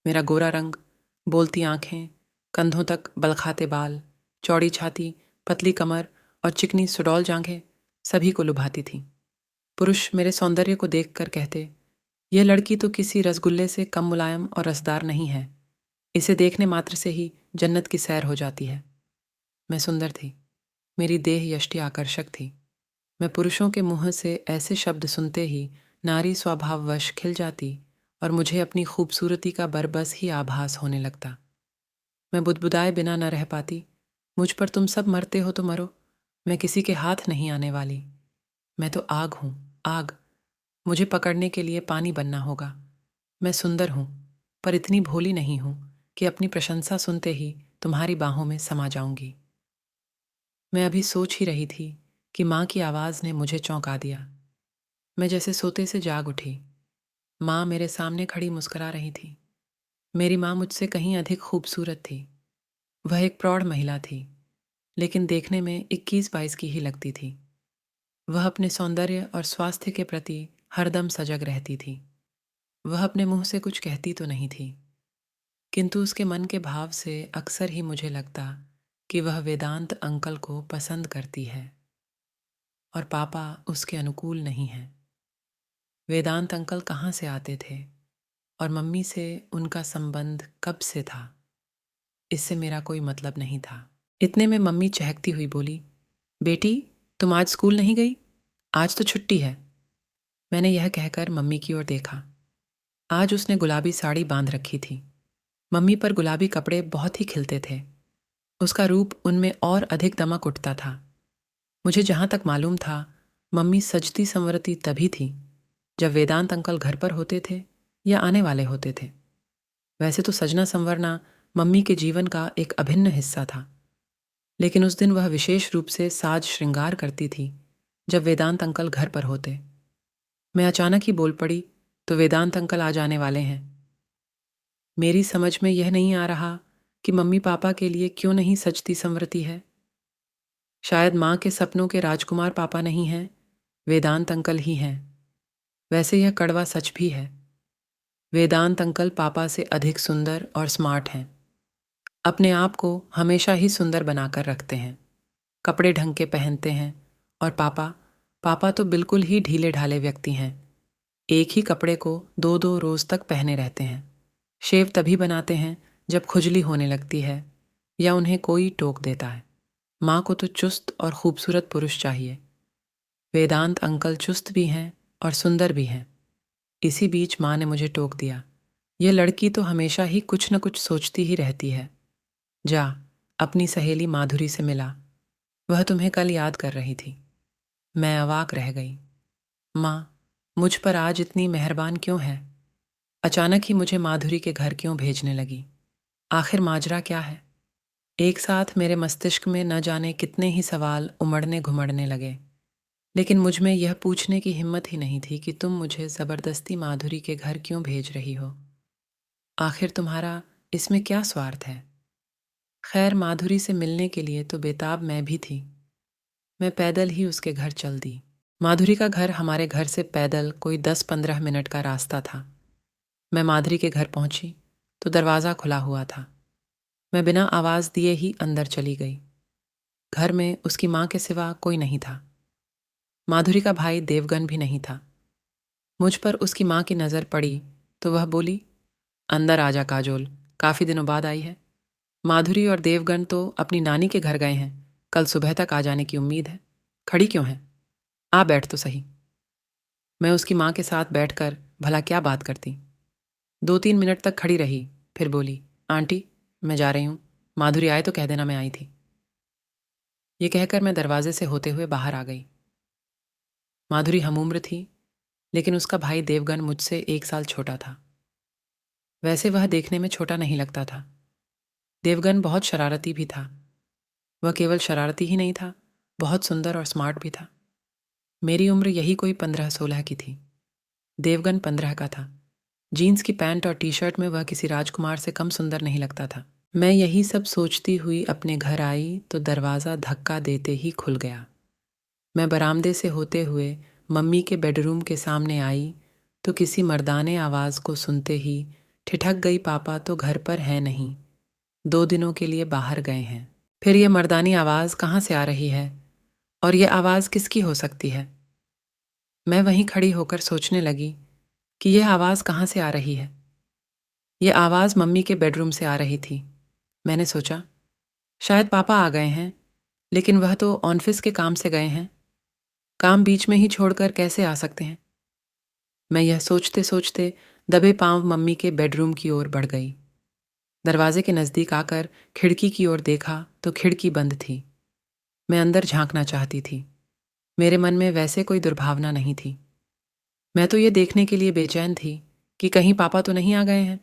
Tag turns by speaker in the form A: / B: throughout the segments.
A: मेरा गोरा रंग, बोलती आंखें, कंधों तक बलखाते बाल, चौड़ी छाती, पतली कमर और चिकनी सुडौल जांघें सभी को लुभाती थीं। पुरुष मेरे सौंदर्य को देखकर कहते, यह लड़की तो किसी रसगुल्ले से कम मुलायम और रसदार नहीं है। इसे देखने मात्र से ही जन्नत की सैर हो जाती है। मैं सुंदर थी। मेरी देह यष्टि आकर्षक थी। मैं पुरुषों के मुंह से ऐसे शब्द सुनते ही नारी स्वभाववश खिल जाती और मुझे अपनी खूबसूरती का बरबस ही आभास होने लगता। मैं बुदबुदाए बिना न रह पाती। मुझ पर तुम सब मरते हो तो मरो, मैं किसी के हाथ नहीं आने वाली। मैं तो आग हूँ, आग। मुझे पकड़ने के लिए पानी बनना होगा। मैं सुंदर हूँ, पर इतनी भोली नहीं हूँ कि अपनी प्रशंसा सुनते ही तुम्हारी बाहों में समा जाऊंगी। मैं अभी सोच ही रही थी कि माँ की आवाज़ ने मुझे चौंका दिया। मैं जैसे सोते से जाग उठी। माँ मेरे सामने खड़ी मुस्कुरा रही थी। मेरी माँ मुझसे कहीं अधिक खूबसूरत थी। वह एक प्रौढ़ महिला थी, लेकिन देखने में 21-22 की ही लगती थी। वह अपने सौंदर्य और स्वास्थ्य के प्रति हरदम सजग रहती थी। वह अपने मुंह से कुछ कहती तो नहीं थी, किंतु उसके मन के भाव से अक्सर ही मुझे लगता कि वह वेदांत अंकल को पसंद करती है और पापा उसके अनुकूल नहीं हैं। वेदांत अंकल कहाँ से आते थे और मम्मी से उनका संबंध कब से था, इससे मेरा कोई मतलब नहीं था। इतने में मम्मी चहकती हुई बोली, बेटी, तुम आज स्कूल नहीं गई? आज तो छुट्टी है। मैंने यह कहकर मम्मी की ओर देखा। आज उसने गुलाबी साड़ी बांध रखी थी। मम्मी पर गुलाबी कपड़े बहुत ही खिलते थे। उसका रूप उनमें और अधिक दमक उठता था। मुझे जहाँ तक मालूम था, मम्मी सजती संवरती तभी थी जब वेदांत अंकल घर पर होते थे या आने वाले होते थे। वैसे तो सजना संवरना मम्मी के जीवन का एक अभिन्न हिस्सा था, लेकिन उस दिन वह विशेष रूप से साज श्रृंगार करती थी जब वेदांत अंकल घर पर होते। मैं अचानक ही बोल पड़ी, तो वेदांत अंकल आ जाने वाले हैं। मेरी समझ में यह नहीं आ रहा कि मम्मी पापा के लिए क्यों नहीं सजती संवरती है। शायद माँ के सपनों के राजकुमार पापा नहीं हैं, वेदांत अंकल ही हैं। वैसे यह कड़वा सच भी है। वेदांत अंकल पापा से अधिक सुंदर और स्मार्ट हैं। अपने आप को हमेशा ही सुंदर बनाकर रखते हैं, कपड़े ढंग के पहनते हैं। और पापा पापा तो बिल्कुल ही ढीले ढाले व्यक्ति हैं। एक ही कपड़े को 2-2 रोज तक पहने रहते हैं। शेव तभी बनाते हैं जब खुजली होने लगती है या उन्हें कोई टोक देता है। माँ को तो चुस्त और खूबसूरत पुरुष चाहिए। वेदांत अंकल चुस्त भी हैं और सुंदर भी हैं। इसी बीच माँ ने मुझे टोक दिया, यह लड़की तो हमेशा ही कुछ न कुछ सोचती ही रहती है। जा, अपनी सहेली माधुरी से मिला, वह तुम्हें कल याद कर रही थी। मैं अवाक रह गई। माँ मुझ पर आज इतनी मेहरबान क्यों है? अचानक ही मुझे माधुरी के घर क्यों भेजने लगी? आखिर माजरा क्या है? एक साथ मेरे मस्तिष्क में न जाने कितने ही सवाल उमड़ने घुमड़ने लगे, लेकिन मुझ में यह पूछने की हिम्मत ही नहीं थी कि तुम मुझे जबरदस्ती माधुरी के घर क्यों भेज रही हो। आखिर तुम्हारा इसमें क्या स्वार्थ है? खैर, माधुरी से मिलने के लिए तो बेताब मैं भी थी। मैं पैदल ही उसके घर चल दी। माधुरी का घर हमारे घर से पैदल कोई 10-15 मिनट का रास्ता था। मैं माधुरी के घर पहुंची तो दरवाज़ा खुला हुआ था। मैं बिना आवाज़ दिए ही अंदर चली गई। घर में उसकी माँ के सिवा कोई नहीं था। माधुरी का भाई देवगन भी नहीं था। मुझ पर उसकी माँ की नज़र पड़ी तो वह बोली, अंदर आजा काजोल, काफ़ी दिनों बाद आई है। माधुरी और देवगन तो अपनी नानी के घर गए हैं, कल सुबह तक आ जाने की उम्मीद है। खड़ी क्यों है? आ बैठ तो सही। मैं उसकी माँ के साथ बैठकर भला क्या बात करती। 2-3 मिनट तक खड़ी रही, फिर बोली, आंटी मैं जा रही हूँ, माधुरी आए तो कह देना मैं आई थी। ये कहकर मैं दरवाजे से होते हुए बाहर आ गई। माधुरी हमउम्र थी, लेकिन उसका भाई देवगन मुझसे 1 साल छोटा था। वैसे वह देखने में छोटा नहीं लगता था। देवगन बहुत शरारती भी था। वह केवल शरारती ही नहीं था, बहुत सुंदर और स्मार्ट भी था। मेरी उम्र यही कोई 15-16 की थी। देवगन 15 का था। जीन्स की पैंट और टी शर्ट में वह किसी राजकुमार से कम सुंदर नहीं लगता था। मैं यही सब सोचती हुई अपने घर आई तो दरवाज़ा धक्का देते ही खुल गया। मैं बरामदे से होते हुए मम्मी के बेडरूम के सामने आई तो किसी मर्दाने आवाज़ को सुनते ही ठिठक गई, पापा तो घर पर है नहीं, 2 दिनों के लिए बाहर गए हैं। फिर ये मर्दानी आवाज़ कहाँ से आ रही है और ये आवाज़ किसकी हो सकती है? मैं वहीं खड़ी होकर सोचने लगी कि यह आवाज़ कहाँ से आ रही है। ये आवाज़ मम्मी के बेडरूम से आ रही थी। मैंने सोचा शायद पापा आ गए हैं, लेकिन वह तो ऑफिस के काम से गए हैं। काम बीच में ही छोड़कर कैसे आ सकते हैं? मैं यह सोचते सोचते दबे पांव मम्मी के बेडरूम की ओर बढ़ गई। दरवाजे के नज़दीक आकर खिड़की की ओर देखा तो खिड़की बंद थी। मैं अंदर झांकना चाहती थी। मेरे मन में वैसे कोई दुर्भावना नहीं थी। मैं तो ये देखने के लिए बेचैन थी कि कहीं पापा तो नहीं आ गए हैं।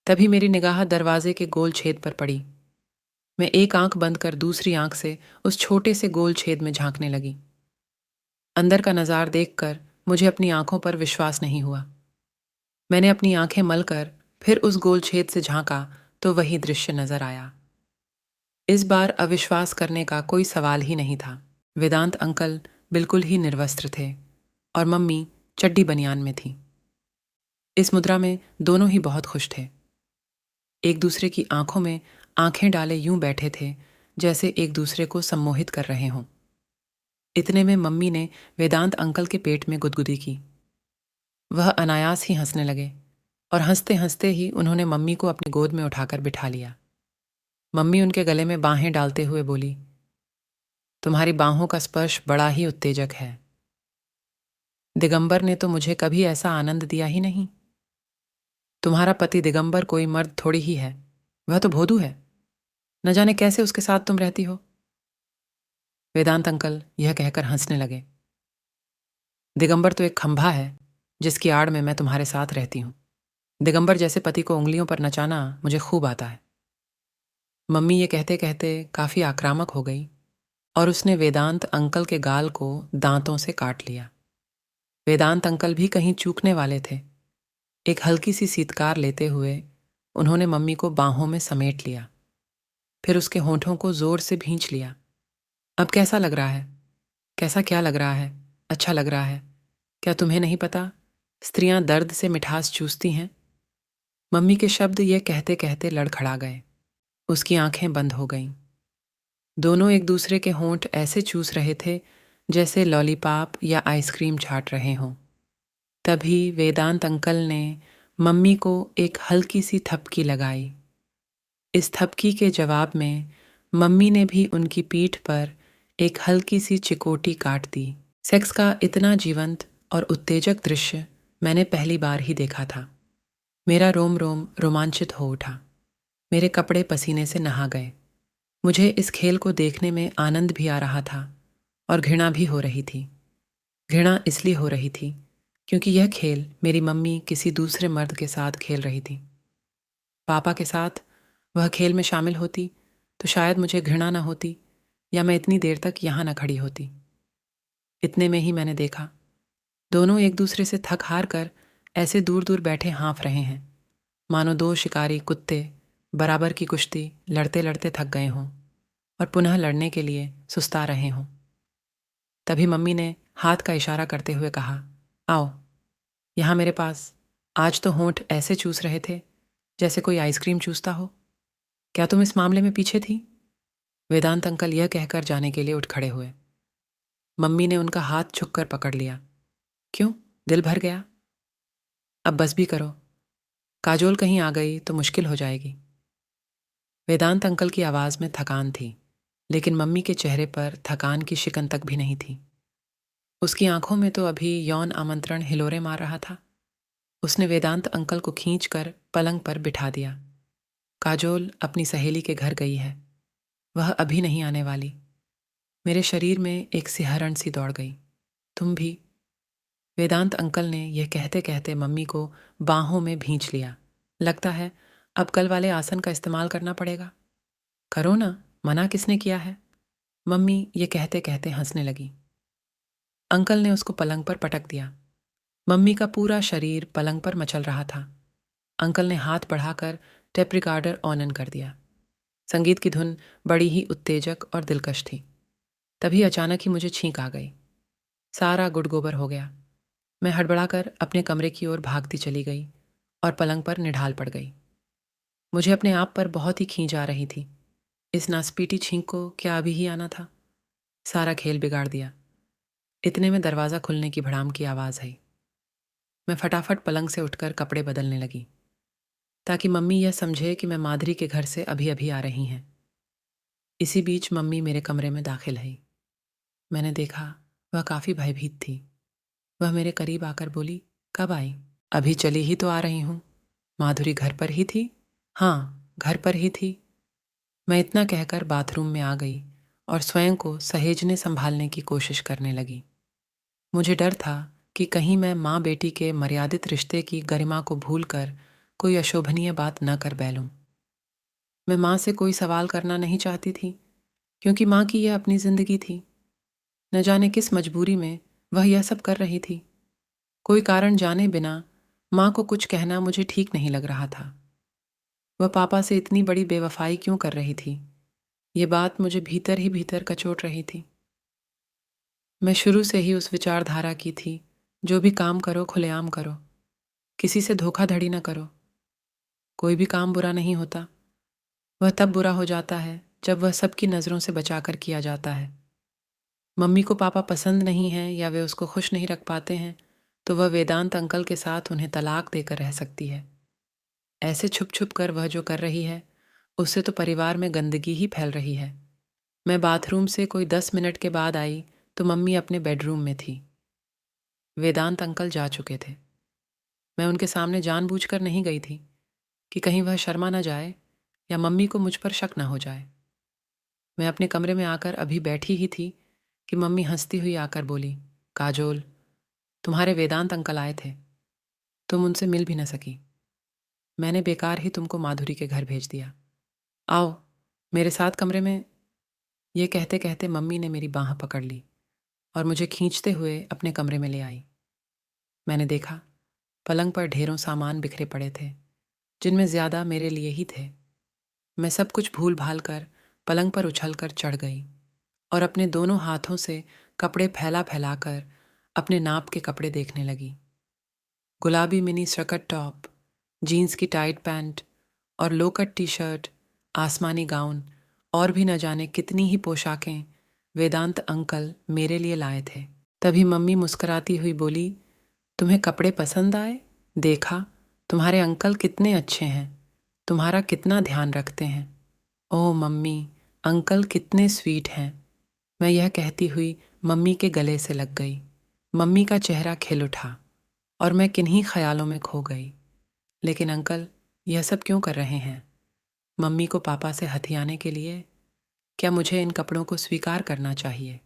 A: तभी मेरी निगाह दरवाजे के गोल छेद पर पड़ी। मैं एक आंख बंद कर दूसरी आंख से उस छोटे से गोल छेद में झांकने लगी। अंदर का नज़ार देखकर मुझे अपनी आंखों पर विश्वास नहीं हुआ। मैंने अपनी आंखें मलकर फिर उस गोल छेद से झांका तो वही दृश्य नजर आया। इस बार अविश्वास करने का कोई सवाल ही नहीं था। वेदांत अंकल बिल्कुल ही निर्वस्त्र थे और मम्मी चड्डी बनियान में थी। इस मुद्रा में दोनों ही बहुत खुश थे। एक दूसरे की आंखों में आंखें डाले यूं बैठे थे जैसे एक दूसरे को सम्मोहित कर रहे हों। इतने में मम्मी ने वेदांत अंकल के पेट में गुदगुदी की। वह अनायास ही हंसने लगे और हंसते हंसते ही उन्होंने मम्मी को अपनी गोद में उठाकर बिठा लिया। मम्मी उनके गले में बाहें डालते हुए बोली, तुम्हारी बाहों का स्पर्श बड़ा ही उत्तेजक है। दिगंबर ने तो मुझे कभी ऐसा आनंद दिया ही नहीं। तुम्हारा पति दिगंबर कोई मर्द थोड़ी ही है, वह तो भोदू है। न जाने कैसे उसके साथ तुम रहती हो। वेदांत अंकल यह कहकर हंसने लगे। दिगंबर तो एक खंभा है जिसकी आड़ में मैं तुम्हारे साथ रहती हूं। दिगंबर जैसे पति को उंगलियों पर नचाना मुझे खूब आता है। मम्मी ये कहते कहते काफी आक्रामक हो गई और उसने वेदांत अंकल के गाल को दांतों से काट लिया। वेदांत अंकल भी कहीं चूकने वाले थे। एक हल्की सी सीतकार लेते हुए उन्होंने मम्मी को बाहों में समेट लिया, फिर उसके होंठों को जोर से भींच लिया। अब कैसा लग रहा है? कैसा क्या लग रहा है? अच्छा लग रहा है। क्या तुम्हें नहीं पता स्त्रियां दर्द से मिठास चूसती हैं? मम्मी के शब्द ये कहते कहते लड़खड़ा गए। उसकी आंखें बंद हो गईं। दोनों एक दूसरे के होंठ ऐसे चूस रहे थे जैसे लॉलीपॉप या आइसक्रीम चाट रहे हों। तभी वेदांत अंकल ने मम्मी को एक हल्की सी थपकी लगाई। इस थपकी के जवाब में मम्मी ने भी उनकी पीठ पर एक हल्की सी चिकोटी काट दी। सेक्स का इतना जीवंत और उत्तेजक दृश्य मैंने पहली बार ही देखा था। मेरा रोम रोम रोमांचित हो उठा। मेरे कपड़े पसीने से नहा गए। मुझे इस खेल को देखने में आनंद भी आ रहा था और घृणा भी हो रही थी। घृणा इसलिए हो रही थी क्योंकि यह खेल मेरी मम्मी किसी दूसरे मर्द के साथ खेल रही थी। पापा के साथ वह खेल में शामिल होती तो शायद मुझे घृणा न होती या मैं इतनी देर तक यहाँ न खड़ी होती। इतने में ही मैंने देखा दोनों एक दूसरे से थक हार कर ऐसे दूर दूर बैठे हाँफ रहे हैं मानो दो शिकारी कुत्ते बराबर की कुश्ती लड़ते लड़ते थक गए हों और पुनः लड़ने के लिए सुस्ता रहे हों। तभी मम्मी ने हाथ का इशारा करते हुए कहा, आओ यहाँ मेरे पास। आज तो होंठ ऐसे चूस रहे थे जैसे कोई आइसक्रीम चूसता हो। क्या तुम इस मामले में पीछे थी? वेदांत अंकल यह कहकर जाने के लिए उठ खड़े हुए। मम्मी ने उनका हाथ छुप कर पकड़ लिया। क्यों? दिल भर गया? अब बस भी करो, काजोल कहीं आ गई तो मुश्किल हो जाएगी। वेदांत अंकल की आवाज़ में थकान थी, लेकिन मम्मी के चेहरे पर थकान की शिकन तक भी नहीं थी। उसकी आंखों में तो अभी यौन आमंत्रण हिलोरे मार रहा था। उसने वेदांत अंकल को खींचकर पलंग पर बिठा दिया। काजोल अपनी सहेली के घर गई है, वह अभी नहीं आने वाली। मेरे शरीर में एक सिहरन सी दौड़ गई। तुम भी? वेदांत अंकल ने यह कहते कहते मम्मी को बाहों में भींच लिया। लगता है अब कल वाले आसन का इस्तेमाल करना पड़ेगा। करो ना, मना किसने किया है? मम्मी ये कहते कहते हंसने लगी। अंकल ने उसको पलंग पर पटक दिया। मम्मी का पूरा शरीर पलंग पर मचल रहा था। अंकल ने हाथ बढ़ाकर टेप रिकॉर्डर ऑन कर दिया। संगीत की धुन बड़ी ही उत्तेजक और दिलकश थी। तभी अचानक ही मुझे छींक आ गई। सारा गुड़ गोबर हो गया। मैं हड़बड़ाकर अपने कमरे की ओर भागती चली गई और पलंग पर निढाल पड़ गई। मुझे अपने आप पर बहुत ही खींच आ रही थी। इस नासपीटी छींक को क्या अभी ही आना था? सारा खेल बिगाड़ दिया। इतने में दरवाज़ा खुलने की भड़ाम की आवाज़ आई। मैं फटाफट पलंग से उठकर कपड़े बदलने लगी, ताकि मम्मी यह समझे कि मैं माधुरी के घर से अभी अभी आ रही हैं। इसी बीच मम्मी मेरे कमरे में दाखिल हुई। मैंने देखा वह काफ़ी भयभीत थी। वह मेरे करीब आकर बोली, कब आई? अभी चली ही तो आ रही हूँ। माधुरी घर पर ही थी? हाँ, घर पर ही थी। मैं इतना कहकर बाथरूम में आ गई और स्वयं को सहेजने संभालने की कोशिश करने लगी। मुझे डर था कि कहीं मैं माँ बेटी के मर्यादित रिश्ते की गरिमा को भूलकर कोई अशोभनीय बात न कर बैलूं। मैं माँ से कोई सवाल करना नहीं चाहती थी, क्योंकि माँ की यह अपनी जिंदगी थी। न जाने किस मजबूरी में वह यह सब कर रही थी। कोई कारण जाने बिना माँ को कुछ कहना मुझे ठीक नहीं लग रहा था। वह पापा से इतनी बड़ी बेवफाई क्यों कर रही थी? ये बात मुझे भीतर ही भीतर कचोट रही थी। मैं शुरू से ही उस विचारधारा की थी, जो भी काम करो खुलेआम करो, किसी से धोखाधड़ी न करो। कोई भी काम बुरा नहीं होता, वह तब बुरा हो जाता है जब वह सबकी नज़रों से बचाकर किया जाता है। मम्मी को पापा पसंद नहीं है या वे उसको खुश नहीं रख पाते हैं, तो वह वेदांत अंकल के साथ उन्हें तलाक देकर रह सकती है। ऐसे छुप छुप कर वह जो कर रही है, उससे तो परिवार में गंदगी ही फैल रही है। मैं बाथरूम से कोई 10 मिनट के बाद आई तो मम्मी अपने बेडरूम में थी। वेदांत अंकल जा चुके थे। मैं उनके सामने जानबूझकर नहीं गई थी कि कहीं वह शर्मा न जाए या मम्मी को मुझ पर शक न हो जाए। मैं अपने कमरे में आकर अभी बैठी ही थी कि मम्मी हंसती हुई आकर बोली, काजोल, तुम्हारे वेदांत अंकल आए थे, तुम उनसे मिल भी न सकी। मैंने बेकार ही तुमको माधुरी के घर भेज दिया। आओ मेरे साथ कमरे में। ये कहते कहते मम्मी ने मेरी बाँह पकड़ ली और मुझे खींचते हुए अपने कमरे में ले आई। मैंने देखा पलंग पर ढेरों सामान बिखरे पड़े थे, जिनमें ज़्यादा मेरे लिए ही थे। मैं सब कुछ भूल भाल कर पलंग पर उछलकर चढ़ गई और अपने दोनों हाथों से कपड़े फैला फैलाकर अपने नाप के कपड़े देखने लगी। गुलाबी मिनी स्कर्ट टॉप, जीन्स की टाइट पैंट और लो कट टी शर्ट, आसमानी गाउन और भी न जाने कितनी ही पोशाकें वेदांत अंकल मेरे लिए लाए थे। तभी मम्मी मुस्कुराती हुई बोली, तुम्हें कपड़े पसंद आए? देखा तुम्हारे अंकल कितने अच्छे हैं, तुम्हारा कितना ध्यान रखते हैं। ओह मम्मी, अंकल कितने स्वीट हैं। मैं यह कहती हुई मम्मी के गले से लग गई। मम्मी का चेहरा खिल उठा और मैं किन्हीं ख्यालों में खो गई। लेकिन अंकल यह सब क्यों कर रहे हैं? मम्मी को पापा से हथियाने के लिए? क्या मुझे इन कपड़ों को स्वीकार करना चाहिए?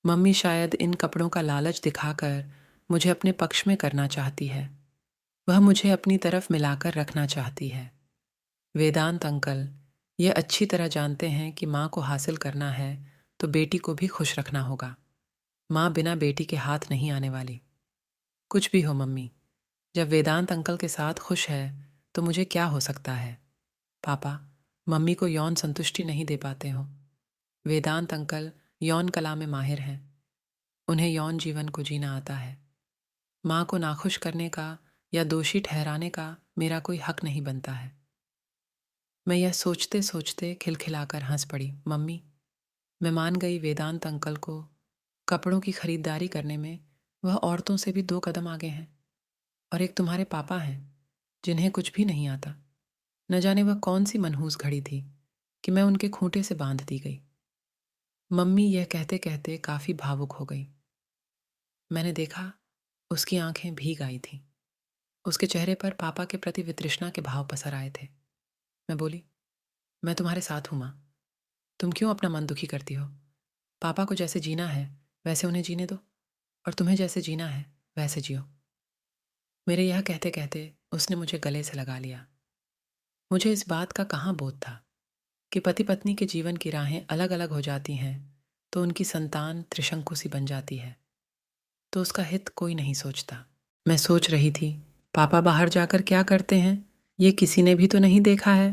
A: मम्मी शायद इन कपड़ों का लालच दिखाकर मुझे अपने पक्ष में करना चाहती है। वह मुझे अपनी तरफ मिलाकर रखना चाहती है। वेदांत अंकल यह अच्छी तरह जानते हैं कि माँ को हासिल करना है तो बेटी को भी खुश रखना होगा। माँ बिना बेटी के हाथ नहीं आने वाली। कुछ भी हो मम्मी, जब वेदांत अंकल के साथ खुश है तो मुझे क्या हो सकता है? पापा मम्मी को यौन संतुष्टि नहीं दे पाते हो। वेदांत अंकल यौन कला में माहिर हैं। उन्हें यौन जीवन को जीना आता है। माँ को नाखुश करने का या दोषी ठहराने का मेरा कोई हक नहीं बनता है। मैं यह सोचते सोचते खिलखिलाकर हंस पड़ी। मम्मी, मैं मान गई वेदांत अंकल को कपड़ों की खरीदारी करने में वह औरतों से भी 2 कदम आगे हैं। और एक तुम्हारे पापा हैं जिन्हें कुछ भी नहीं आता। न जाने वह कौन सी मनहूस घड़ी थी कि मैं उनके खूंटे से बांध दी गई। मम्मी यह कहते कहते काफ़ी भावुक हो गई। मैंने देखा उसकी आंखें भीग आई थीं। उसके चेहरे पर पापा के प्रति वितृष्णा के भाव पसर आए थे। मैं बोली, मैं तुम्हारे साथ हूँ माँ। तुम क्यों अपना मन दुखी करती हो? पापा को जैसे जीना है वैसे उन्हें जीने दो, और तुम्हें जैसे जीना है वैसे जियो। मेरे यह कहते कहते उसने मुझे गले से लगा लिया। मुझे इस बात का कहाँ बोध था कि पति पत्नी के जीवन की राहें अलग अलग हो जाती हैं तो उनकी संतान त्रिशंकु सी बन जाती है, तो उसका हित कोई नहीं सोचता। मैं सोच रही थी, पापा बाहर जाकर क्या करते हैं ये किसी ने भी तो नहीं देखा है।